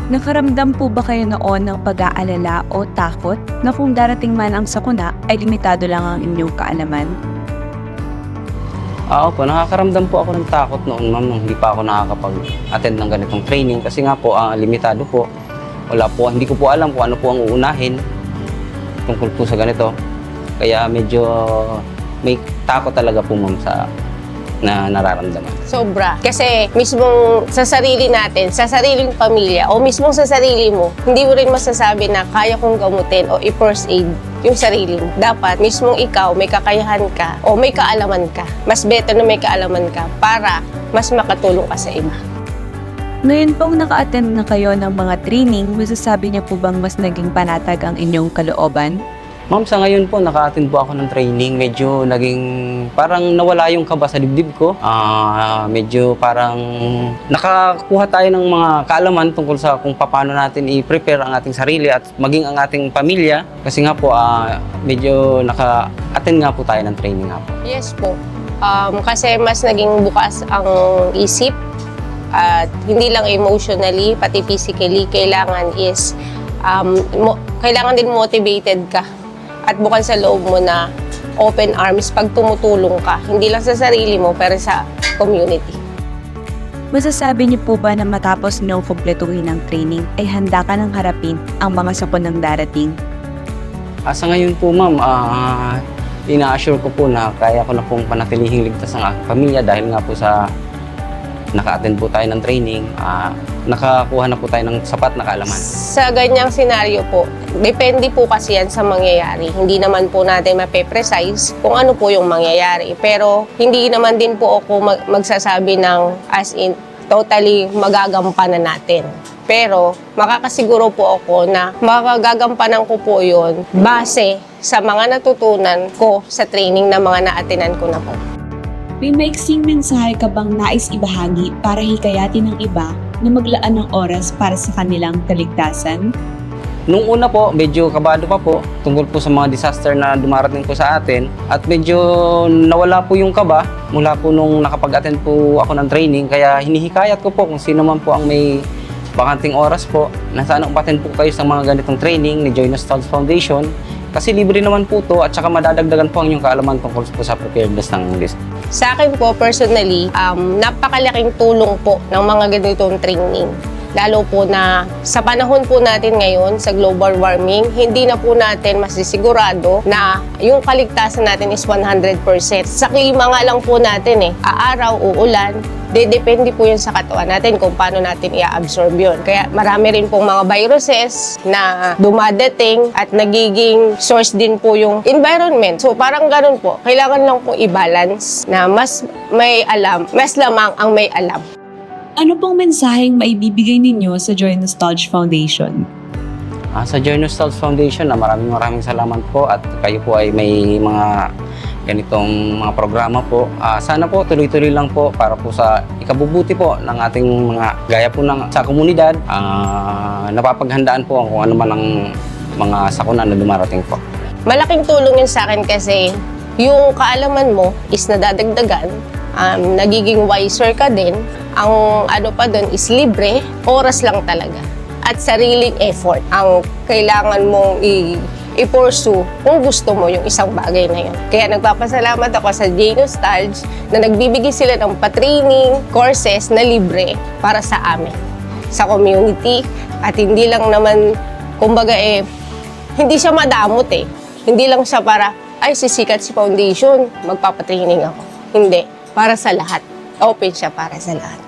Nakaramdam po ba kayo noon ng pag-aalala o takot na kung darating man ang sakuna ay limitado lang ang inyong kaalaman? Opo, nakakaramdam po ako ng takot noon, ma'am, nung hindi pa ako nakakapag-attend ng ganitong training kasi nga po, limitado po. Hindi ko po alam kung ano po ang uunahin tungkol po sa ganito. Kaya medyo may takot talaga po, ma'am, na nararamdaman. Sobra. Kasi mismong sa sarili natin, sa sariling pamilya, o mismong sa sarili mo, hindi mo rin masasabi na kaya kong gamutin o i-first aid yung sarili mo. Dapat mismong ikaw, may kakayahan ka o may kaalaman ka. Mas better na may kaalaman ka para mas makatulong ka sa iba. Ngayon pong naka-attend na kayo ng mga training, masasabi niyo po bang mas naging panatag ang inyong kalooban? Ma'am, sa ngayon po, naka-attend po ako ng training. Medyo naging parang nawala yung kaba sa dibdib ko. Medyo parang nakakuha tayo ng mga kaalaman tungkol sa kung paano natin i-prepare ang ating sarili at maging ang ating pamilya. Kasi nga po, medyo naka-attend nga po tayo ng training nga po. Yes po. Kasi mas naging bukas ang isip at hindi lang emotionally, pati physically, kailangan din motivated ka. At bukan sa loob mo na open arms pag tumutulong ka. Hindi lang sa sarili mo, pero sa community. Masasabi niyo po ba na matapos niyong kumpletuhin ang training ay handa ka nang harapin ang mga sakunang darating? Sa ngayon po, ma'am, ina-assure ko po na kaya ko na pong panatilihing ligtas ang aking pamilya dahil nga po sa naka-attend po tayo ng training, nakakuha na po tayo ng sapat na kaalaman. Sa ganyang senaryo po, depende po kasi yan sa mangyayari. Hindi naman po natin mape-precise kung ano po yung mangyayari. Pero hindi naman din po ako magsasabi ng as in totally magagampanan natin. Pero makakasiguro po ako na makagagampanan ko po yun base sa mga natutunan ko sa training na mga na-attendan ko na po. May maiksing mensahe ka bang nais ibahagi para hikayatin ng iba na maglaan ng oras para sa kanilang kaligtasan? Nung una po, medyo kabado pa po tungkol po sa mga disaster na dumarating po sa atin at medyo nawala po yung kaba mula po nung nakapag-attend po ako ng training. Kaya hinihikayat ko po kung sino man po ang may bakanting oras po na sana umattend po kayo sa mga ganitong training ni Joy Nostalgia Foundation. Kasi libre naman po to at saka madadagdagan po ang inyong kaalaman tungkol po sa preparedness ng list. Sa akin po, personally, napakalaking tulong po ng mga ganitong training. Lalo po na sa panahon po natin ngayon sa global warming, hindi na po natin masisigurado na yung kaligtasan natin is 100%. Sa klima nga lang po natin aaraw, uulan, depende po yun sa katawan natin kung paano natin i-absorb yun. Kaya marami rin pong mga viruses na dumadating at nagiging source din po yung environment. So parang ganun po, kailangan lang po i-balance na mas may alam, mas lamang ang may alam. Ano pong mensaheng maibibigay ninyo sa Joy Nostalgia Foundation? Sa Joy Nostalgia Foundation, maraming salamat po at kayo po ay may mga ganitong mga programa po. Sana po tuloy-tuloy lang po para po sa ikabubuti po ng ating mga gaya po sa komunidad. Napapaghandaan po kung ano man ang mga sakuna na dumarating po. Malaking tulong yun sa akin kasi yung kaalaman mo is nadadagdagan, nagiging wiser ka din. Ang ano pa doon is libre, oras lang talaga. At sariling effort ang kailangan mong i-pursue kung gusto mo yung isang bagay na yun. Kaya nagpapasalamat ako sa Joy Nostalgia na nagbibigay sila ng pa-training courses na libre para sa amin, sa community. At hindi lang naman, kumbaga hindi siya madamot Hindi lang siya para, sisikat si foundation, magpapatraining ako. Hindi, para sa lahat. Open siya para sa lahat.